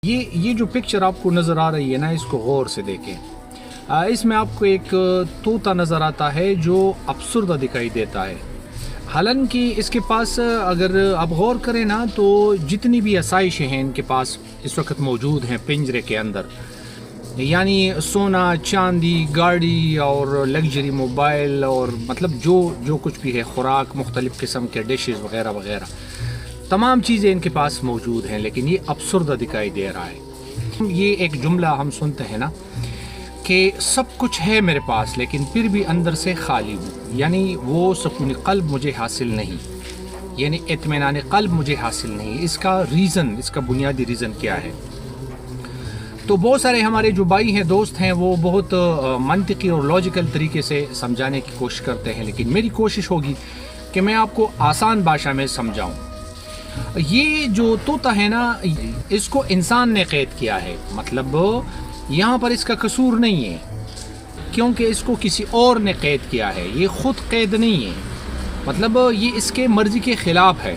یہ جو پکچر آپ کو نظر آ رہی ہے نا، اس کو غور سے دیکھیں. اس میں آپ کو ایک طوطا نظر آتا ہے جو افسردہ دکھائی دیتا ہے. حالانکہ اس کے پاس اگر آپ غور کریں نا تو جتنی بھی آسائشیں ہیں ان کے پاس اس وقت موجود ہیں پنجرے کے اندر، یعنی سونا، چاندی، گاڑی اور لگژری موبائل اور مطلب جو کچھ بھی ہے، خوراک، مختلف قسم کے ڈشز وغیرہ وغیرہ، تمام چیزیں ان کے پاس موجود ہیں، لیکن یہ افسردہ دکھائی دے رہا ہے. یہ ایک جملہ ہم سنتے ہیں نا کہ سب کچھ ہے میرے پاس لیکن پھر بھی اندر سے خالی ہوں، یعنی وہ سکون قلب مجھے حاصل نہیں، یعنی اطمینان قلب مجھے حاصل نہیں. اس کا بنیادی ریزن کیا ہے؟ تو بہت سارے ہمارے جو بھائی ہیں، دوست ہیں، وہ بہت منطقی اور لاجیکل طریقے سے سمجھانے کی کوشش کرتے ہیں، لیکن میری کوشش ہوگی کہ میں آپ کو آسان بھاشا میں سمجھاؤں. یہ جو طوطا ہے نا، اس کو انسان نے قید کیا ہے، مطلب یہاں پر اس کا قصور نہیں ہے کیونکہ اس کو کسی اور نے قید کیا ہے، یہ خود قید نہیں ہے، مطلب یہ اس کے مرضی کے خلاف ہے.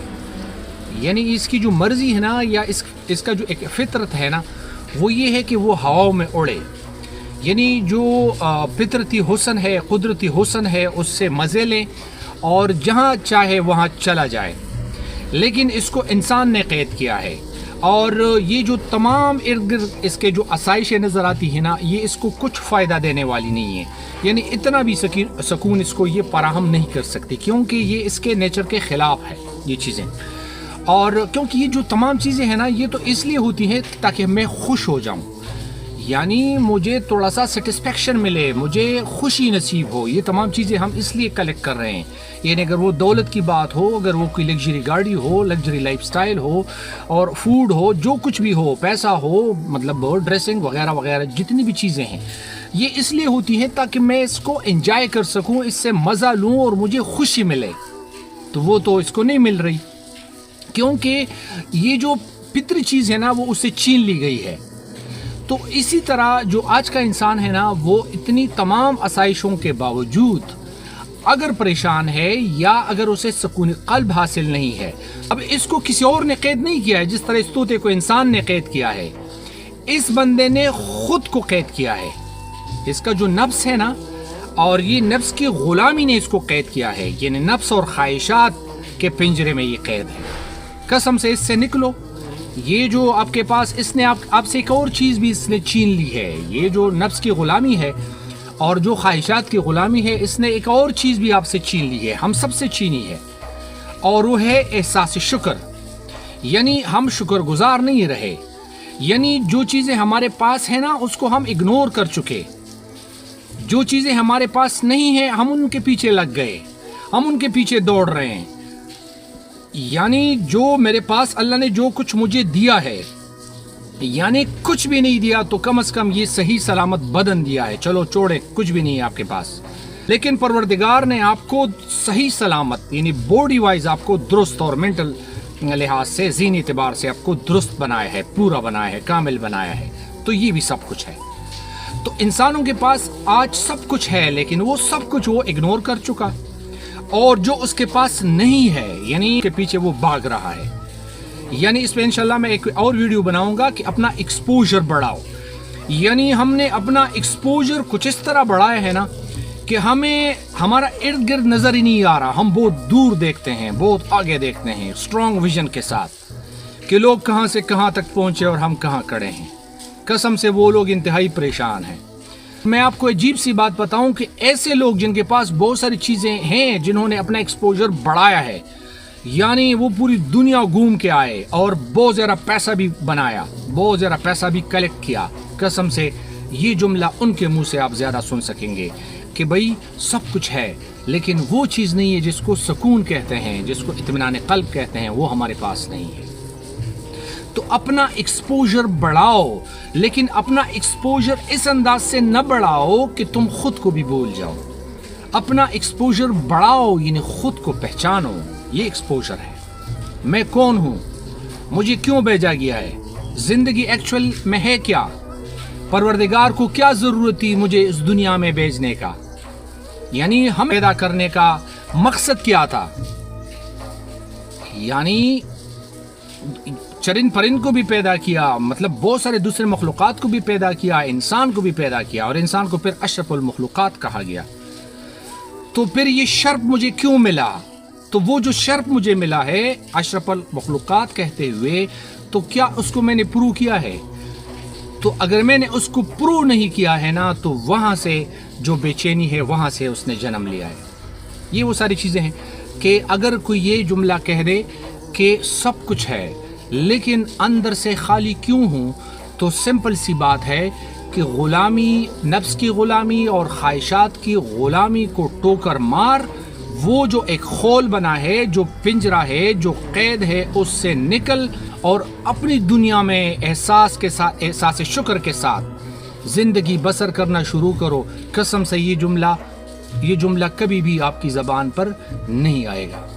یعنی اس کی جو مرضی ہے نا، یا اس کا جو ایک فطرت ہے نا، وہ یہ ہے کہ وہ ہواؤں میں اڑے، یعنی جو فطرتی حسن ہے، قدرتی حسن ہے، اس سے مزے لیں اور جہاں چاہے وہاں چلا جائے. لیکن اس کو انسان نے قید کیا ہے، اور یہ جو تمام ارد گرد اس کے جو آسائشیں نظر آتی ہیں نا، یہ اس کو کچھ فائدہ دینے والی نہیں ہے، یعنی اتنا بھی سکون اس کو یہ فراہم نہیں کر سکتی، کیونکہ یہ اس کے نیچر کے خلاف ہے یہ چیزیں. اور کیونکہ یہ جو تمام چیزیں ہیں نا، یہ تو اس لیے ہوتی ہیں تاکہ میں خوش ہو جاؤں، یعنی مجھے تھوڑا سا سیٹسفیکشن ملے، مجھے خوشی نصیب ہو. یہ تمام چیزیں ہم اس لیے کلیکٹ کر رہے ہیں، یعنی اگر وہ دولت کی بات ہو، اگر وہ کوئی لگژری گاڑی ہو، لگژری لائف سٹائل ہو، اور فوڈ ہو، جو کچھ بھی ہو، پیسہ ہو، مطلب ڈریسنگ وغیرہ وغیرہ، جتنی بھی چیزیں ہیں، یہ اس لیے ہوتی ہیں تاکہ میں اس کو انجوائے کر سکوں، اس سے مزہ لوں اور مجھے خوشی ملے. تو وہ تو اس کو نہیں مل رہی، کیونکہ یہ جو فطری چیز ہے نا، وہ اس سے چھین لی گئی ہے. تو اسی طرح جو آج کا انسان ہے نا، وہ اتنی تمام آسائشوں کے باوجود اگر پریشان ہے یا اگر اسے سکون قلب حاصل نہیں ہے، اب اس کو کسی اور نے قید نہیں کیا ہے جس طرح اس طوطے کو انسان نے قید کیا ہے، اس بندے نے خود کو قید کیا ہے. اس کا جو نفس ہے نا، اور یہ نفس کی غلامی نے اس کو قید کیا ہے، یعنی نفس اور خواہشات کے پنجرے میں یہ قید ہے. قسم سے اس سے نکلو. یہ جو آپ کے پاس، اس نے آپ سے ایک اور چیز بھی اس نے چھین لی ہے. یہ جو نفس کی غلامی ہے اور جو خواہشات کی غلامی ہے، اس نے ایک اور چیز بھی آپ سے چھین لی ہے، ہم سب سے چھینی ہے، اور وہ ہے احساس شکر. یعنی ہم شکر گزار نہیں رہے، یعنی جو چیزیں ہمارے پاس ہیں نا، اس کو ہم اگنور کر چکے. جو چیزیں ہمارے پاس نہیں ہیں، ہم ان کے پیچھے لگ گئے، ہم ان کے پیچھے دوڑ رہے ہیں. یعنی جو میرے پاس اللہ نے جو کچھ مجھے دیا ہے، یعنی کچھ بھی نہیں دیا تو کم از کم یہ صحیح سلامت بدن دیا ہے، چلو چھوڑے، کچھ بھی نہیں ہے آپ کے پاس، لیکن پروردگار نے آپ کو صحیح سلامت، یعنی باڈی وائز آپ کو درست اور مینٹل لحاظ سے، ذہنی اعتبار سے آپ کو درست بنایا ہے، پورا بنایا ہے، کامل بنایا ہے. تو یہ بھی سب کچھ ہے. تو انسانوں کے پاس آج سب کچھ ہے، لیکن وہ سب کچھ وہ اگنور کر چکا، اور جو اس کے پاس نہیں ہے، یعنی کے پیچھے وہ بھاگ رہا ہے. یعنی اس پہ انشاءاللہ میں ایک اور ویڈیو بناؤں گا کہ اپنا ایکسپوجر بڑھاؤ. یعنی ہم نے اپنا ایکسپوجر کچھ اس طرح بڑھایا ہے نا کہ ہمیں ہمارا ارد گرد نظر ہی نہیں آ رہا، ہم بہت دور دیکھتے ہیں، بہت آگے دیکھتے ہیں، اسٹرانگ ویژن کے ساتھ، کہ لوگ کہاں سے کہاں تک پہنچے اور ہم کہاں کھڑے ہیں. قسم سے وہ لوگ انتہائی پریشان ہیں. میں آپ کو عجیب سی بات بتاؤں کہ ایسے لوگ جن کے پاس بہت ساری چیزیں ہیں، جنہوں نے اپنا ایکسپوجر بڑھایا ہے، یعنی وہ پوری دنیا گھوم کے آئے اور بہت زیادہ پیسہ بھی بنایا، بہت زیادہ پیسہ بھی کلیکٹ کیا، قسم سے یہ جملہ ان کے منہ سے آپ زیادہ سن سکیں گے کہ بھائی سب کچھ ہے، لیکن وہ چیز نہیں ہے جس کو سکون کہتے ہیں، جس کو اطمینان قلب کہتے ہیں، وہ ہمارے پاس نہیں ہے. تو اپنا ایکسپوجر بڑھاؤ، لیکن اپنا ایکسپوجر اس انداز سے نہ بڑھاؤ کہ تم خود کو بھی بھول جاؤ. اپنا ایکسپوجر بڑھاؤ، یعنی خود کو پہچانو. یہ ایکسپوجر ہے، میں کون ہوں، مجھے کیوں بھیجا گیا ہے، زندگی ایکچوئل میں ہے کیا، پروردگار کو کیا ضرورت تھی مجھے اس دنیا میں بھیجنے کا، یعنی ہم پیدا کرنے کا مقصد کیا تھا. یعنی چرند پرند کو بھی پیدا کیا، مطلب بہت سارے دوسرے مخلوقات کو بھی پیدا کیا، انسان کو بھی پیدا کیا، اور انسان کو پھر اشرف المخلوقات کہا گیا. تو پھر یہ شرف مجھے کیوں ملا؟ تو وہ جو شرف مجھے ملا ہے اشرف المخلوقات کہتے ہوئے، تو کیا اس کو میں نے پرو کیا ہے؟ تو اگر میں نے اس کو پرو نہیں کیا ہے نا، تو وہاں سے جو بے چینی ہے وہاں سے اس نے جنم لیا ہے. یہ وہ ساری چیزیں ہیں کہ اگر کوئی یہ جملہ کہہ دے کہ سب کچھ ہے لیکن اندر سے خالی کیوں ہوں، تو سمپل سی بات ہے کہ غلامی، نفس کی غلامی اور خواہشات کی غلامی کو ٹوکر مار، وہ جو ایک خول بنا ہے، جو پنجرہ ہے، جو قید ہے، اس سے نکل اور اپنی دنیا میں احساس کے ساتھ، احساس شکر کے ساتھ زندگی بسر کرنا شروع کرو. قسم سے یہ جملہ کبھی بھی آپ کی زبان پر نہیں آئے گا.